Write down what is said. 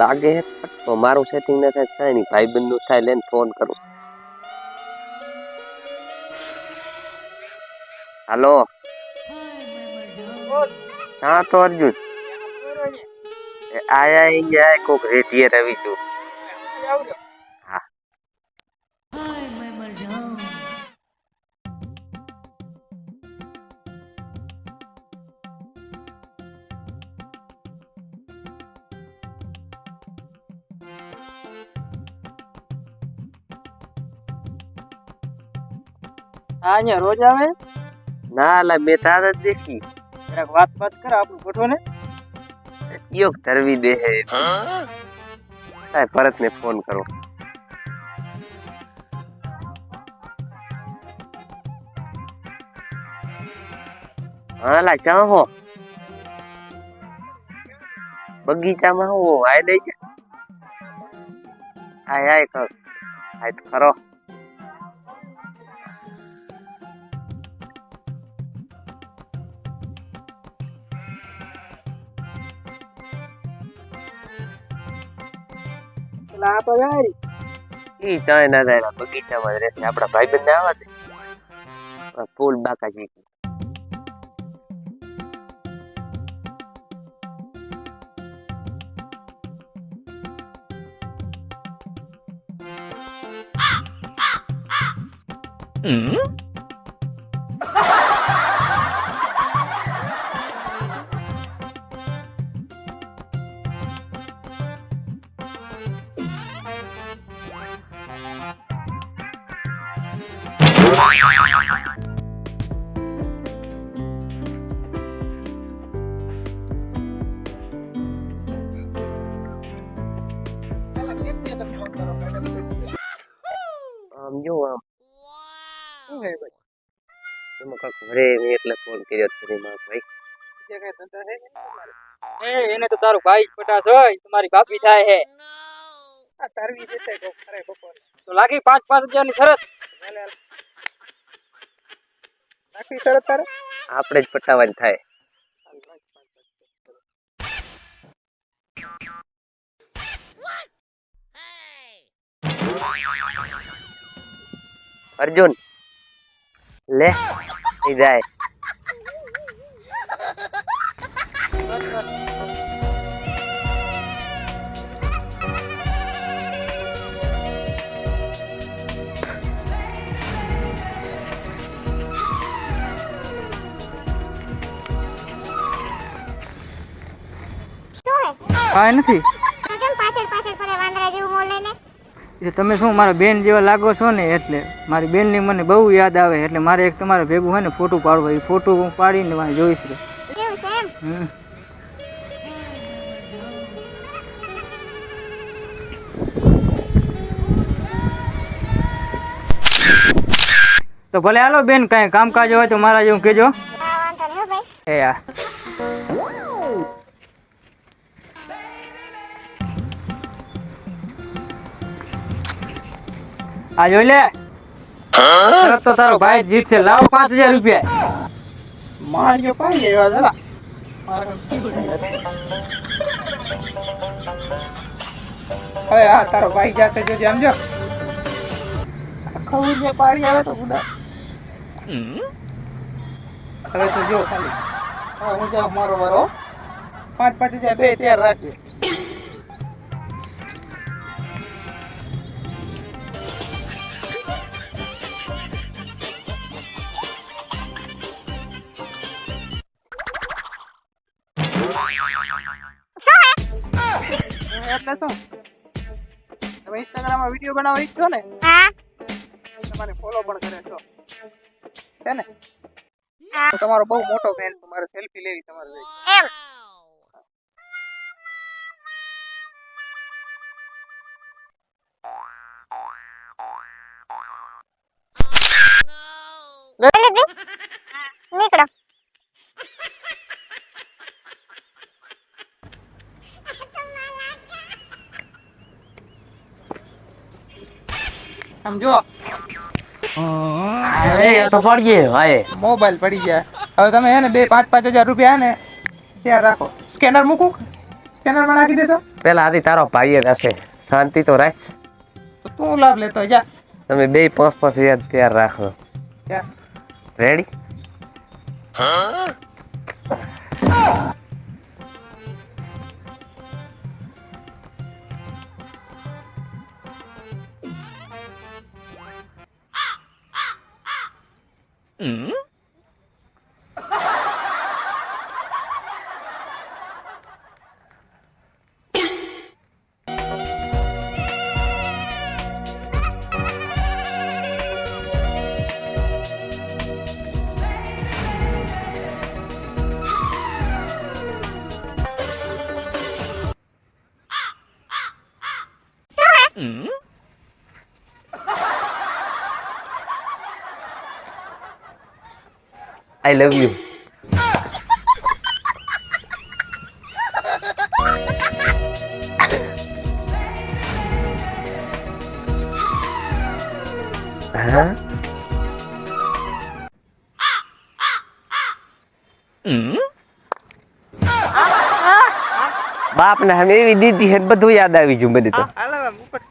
લાગે હે તો મારું સેટિંગ ન થાય નહીં ભાઈબંધ નું થાય લેન ફોન કરું. હાલો હા તો અર્જુન આયા અહીંયા કોક રેતીએ રવી તું. હા અહીંયા રોજ આવે ના લા બે તાર જ દેખી જરાક વાત કર આપણું ગોઠવો ને. યોગ ધરવી દે હે કાંઈ ભરત ને ફોન કરો. હા લા ચા હો બગીચામાં હું આય દઈ છે. આય આય કર આય તો ખરો. આ તો યાર ઈ ચાય ના જાય બગીચામાં જ રહેશે. આપડા ભાઈબંધ ને આવવા દે ફૂલ બાકાજી. આમ જો આમ શું હે ભાઈ એમાં કાંક ભરે મેં એટલે ફોન કર્યો તને મારા ભાઈ. કે કઈ ધંધા હે કે તમારે? એને તો તારું ભાઈ જ પટાસ હોય તમારી ભાભી થાય હે. આ તારવી દેશે કો ખરે બપોરે તો લાગી 5,000 ની શરત. નાખી શરત તારે આપણે જ પટાવાની થાય. અર્જુન લે એ જાય. કાઈ નથી. તમે શું મારા બેન જેવા લાગો છો ને એટલે મારી બેનની મને બહુ યાદ આવે એટલે મારે એક તમારે ભેગું હોય ને ફોટો પાડવો. એ ફોટો હું પાડીને વાંહે જોઈશ રે. તો ભલે હાલો બેન કાંઈ કામકાજ હોય તો મારા જેવું કહેજો. એ યાર આ જોઈ લે તો તારો ભાઈ જીતશે. લાવ 5,000 રૂપિયા. માર્યો પાઈ લેવા જરા. હવે આ તારો ભાઈ જશે જોજે સમજો. ખબર છે પાડી આવે તો બુડા. હવે તો જો ખાલી હા હું જાઉં મારો વારો. 5,000 બે તૈયાર રાખજે. એટલે શું તમે ઇન્સ્ટાગ્રામમાં વિડીયો બનાવો ઈચ્છો ને? હા તમારે ફોલો પણ કરે છો છે ને? તો તમારો બહુ મોટો ફેન છું. મારે સેલ્ફી લેવી તમારે જોઈ. નીકળો. સમજો અરે તો પડીએ ભાઈ મોબાઈલ પડી ગયા. હવે તમે હે ને 5,000 રૂપિયા હે ને ત્યાં રાખો. સ્કેનર મૂકું ચેનલમાં નાખી દેશો પેલા આથી તારો ભાઈ જ હશે શાંતિ તો રાખ તો તું લાભ લેતો જા તમે બે 5,000 તૈયાર રાખો જા ready I love you. Huh? બાપ ને હમે એવી દીધી છે બધું યાદ આવી ગયું મને તો હાલો ઉપર